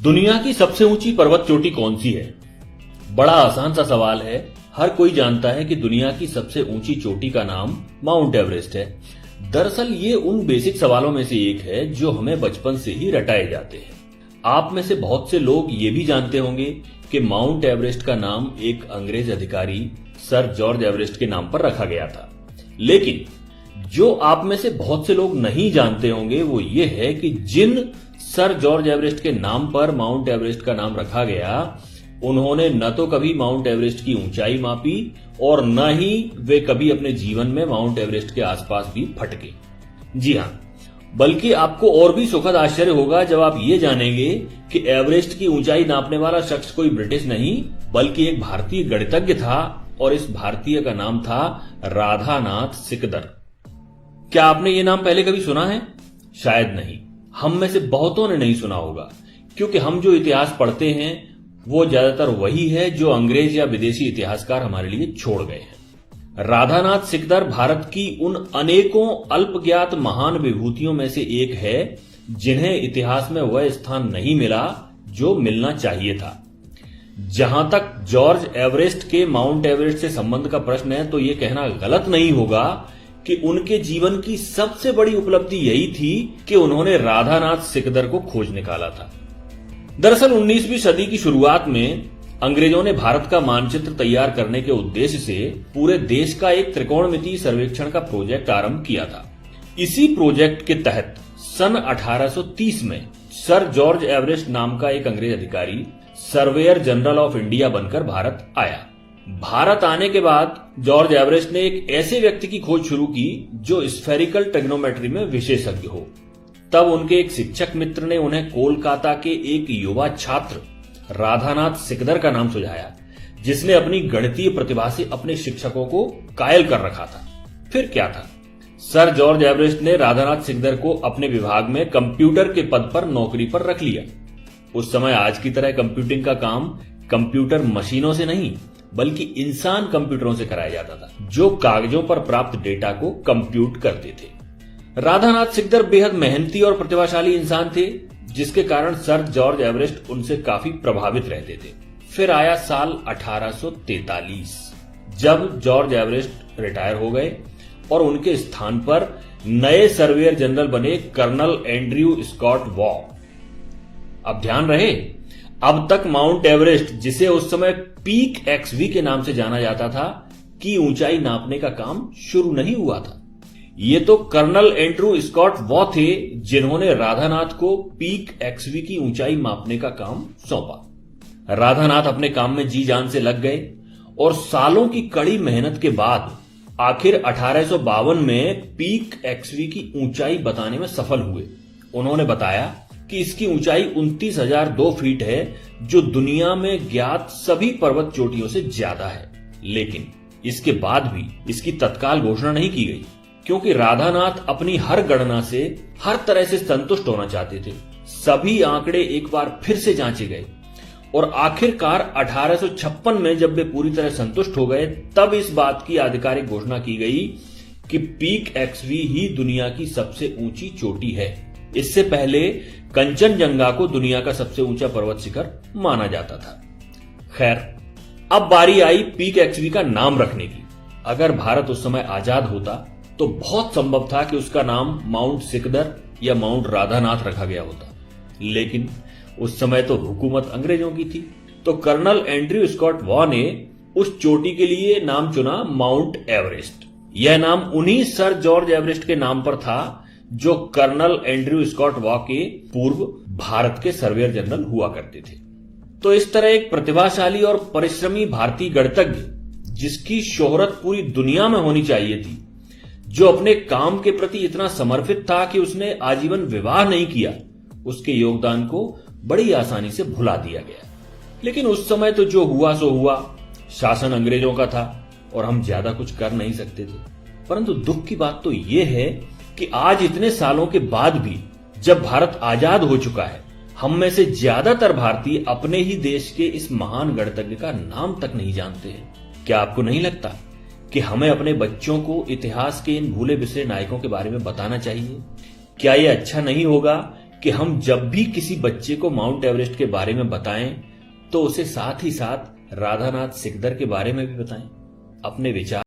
दुनिया की सबसे ऊंची पर्वत चोटी कौन सी है? बड़ा आसान सा सवाल है। हर कोई जानता है कि दुनिया की सबसे ऊंची चोटी का नाम माउंट एवरेस्ट है। दरअसल ये उन बेसिक सवालों में से एक है जो हमें बचपन से ही रटाए जाते हैं। आप में से बहुत से लोग ये भी जानते होंगे कि माउंट एवरेस्ट का नाम एक अंग्रेज अधिकारी सर जॉर्ज एवरेस्ट के नाम पर रखा गया था। लेकिन जो आप में से बहुत से लोग नहीं जानते होंगे वो ये है कि जिन सर जॉर्ज एवरेस्ट के नाम पर माउंट एवरेस्ट का नाम रखा गया, उन्होंने न तो कभी माउंट एवरेस्ट की ऊंचाई मापी और न ही वे कभी अपने जीवन में माउंट एवरेस्ट के आसपास भी फटके। जी हां, बल्कि आपको और भी सुखद आश्चर्य होगा जब आप ये जानेंगे कि एवरेस्ट की ऊंचाई नापने वाला शख्स कोई ब्रिटिश नहीं बल्कि एक भारतीय गणितज्ञ था और इस भारतीय का नाम था राधानाथ सिकदर। क्या आपने ये नाम पहले कभी सुना है? शायद नहीं। हम में से बहुतों ने नहीं सुना होगा क्योंकि हम जो इतिहास पढ़ते हैं वो ज्यादातर वही है जो अंग्रेज या विदेशी इतिहासकार हमारे लिए छोड़ गए हैं। राधानाथ सिकदर भारत की उन अनेकों अल्पज्ञात महान विभूतियों में से एक है जिन्हें इतिहास में वह स्थान नहीं मिला जो मिलना चाहिए था। जहां तक जॉर्ज एवरेस्ट के माउंट एवरेस्ट से संबंध का प्रश्न है तो यह कहना गलत नहीं होगा कि उनके जीवन की सबसे बड़ी उपलब्धि यही थी कि उन्होंने राधानाथ सिकदर को खोज निकाला था। दरअसल 19वीं सदी की शुरुआत में अंग्रेजों ने भारत का मानचित्र तैयार करने के उद्देश्य से पूरे देश का एक त्रिकोणमितीय सर्वेक्षण का प्रोजेक्ट आरंभ किया था। इसी प्रोजेक्ट के तहत सन 1830 में सर जॉर्ज एवरेस्ट नाम का एक अंग्रेज अधिकारी सर्वेयर जनरल ऑफ इंडिया बनकर भारत आया। भारत आने के बाद जॉर्ज एवरेस्ट ने एक ऐसे व्यक्ति की खोज शुरू की जो स्फेरिकल ट्रिग्नोमेट्री में विशेषज्ञ हो। तब उनके एक शिक्षक मित्र ने उन्हें कोलकाता के एक युवा छात्र राधानाथ सिकदर का नाम सुझाया, जिसने अपनी गणितीय प्रतिभा से अपने शिक्षकों को कायल कर रखा था। फिर क्या था, सर जॉर्ज एवरेस्ट ने राधानाथ सिकदर को अपने विभाग में कंप्यूटर के पद पर नौकरी पर रख लिया। उस समय आज की तरह कंप्यूटिंग का काम कंप्यूटर मशीनों से नहीं बल्कि इंसान कंप्यूटरों से कराया जाता था जो कागजों पर प्राप्त डेटा को कंप्यूट करते थे। राधानाथ सिकदर बेहद मेहनती और प्रतिभाशाली इंसान थे जिसके कारण सर जॉर्ज एवरेस्ट उनसे काफी प्रभावित रहते थे। फिर आया साल 1843 जब जॉर्ज एवरेस्ट रिटायर हो गए और उनके स्थान पर नए सर्वेयर जनरल बने कर्नल एंड्रयू स्कॉट वॉ। अब ध्यान रहे, अब तक माउंट एवरेस्ट, जिसे उस समय पीक एक्सवी के नाम से जाना जाता था, की ऊंचाई नापने का काम शुरू नहीं हुआ था। ये तो कर्नल एंड्रयू स्कॉट वॉ थे जिन्होंने राधानाथ को पीक एक्सवी की ऊंचाई मापने का काम सौंपा। राधानाथ अपने काम में जी जान से लग गए और सालों की कड़ी मेहनत के बाद आखिर 1852 में पीक एक्सवी की ऊंचाई बताने में सफल हुए। उन्होंने बताया कि इसकी ऊंचाई 29,002 फीट है जो दुनिया में ज्ञात सभी पर्वत चोटियों से ज्यादा है। लेकिन इसके बाद भी इसकी तत्काल घोषणा नहीं की गई क्योंकि राधानाथ अपनी हर गणना से हर तरह से संतुष्ट होना चाहते थे। सभी आंकड़े एक बार फिर से जांचे गए और आखिरकार 1856 में जब वे पूरी तरह संतुष्ट हो गए तब इस बात की आधिकारिक घोषणा की गई कि पीक एक्सवी ही दुनिया की सबसे ऊंची चोटी है। इससे पहले कंचनजंगा को दुनिया का सबसे ऊंचा पर्वत शिखर माना जाता था। खैर, अब बारी आई पीक एक्सवी का नाम रखने की। अगर भारत उस समय आजाद होता तो बहुत संभव था कि उसका नाम माउंट सिकदर या माउंट राधानाथ रखा गया होता। लेकिन उस समय तो हुकूमत अंग्रेजों की थी, तो कर्नल एंड्रयू स्कॉट वॉ ने उस चोटी के लिए नाम चुना माउंट एवरेस्ट। यह नाम उन्हीं सर जॉर्ज एवरेस्ट के नाम पर था जो कर्नल एंड्रयू स्कॉट वॉ के पूर्व भारत के सर्वेयर जनरल हुआ करते थे। तो इस तरह एक प्रतिभाशाली और परिश्रमी भारतीय गणितज्ञ जिसकी शोहरत पूरी दुनिया में होनी चाहिए थी, जो अपने काम के प्रति इतना समर्पित था कि उसने आजीवन विवाह नहीं किया, उसके योगदान को बड़ी आसानी से भुला दिया गया। लेकिन उस समय तो जो हुआ सो हुआ, शासन अंग्रेजों का था और हम ज्यादा कुछ कर नहीं सकते थे। परंतु दुख की बात तो यह है कि आज इतने सालों के बाद भी जब भारत आजाद हो चुका है, हम में से ज्यादातर भारतीय अपने ही देश के इस महान गणितज्ञ का नाम तक नहीं जानते हैं। क्या आपको नहीं लगता कि हमें अपने बच्चों को इतिहास के इन भूले बिसरे नायकों के बारे में बताना चाहिए? क्या यह अच्छा नहीं होगा कि हम जब भी किसी बच्चे को माउंट एवरेस्ट के बारे में बताएं तो उसे साथ ही साथ राधानाथ सिकदर के बारे में भी बताएं। अपने विचार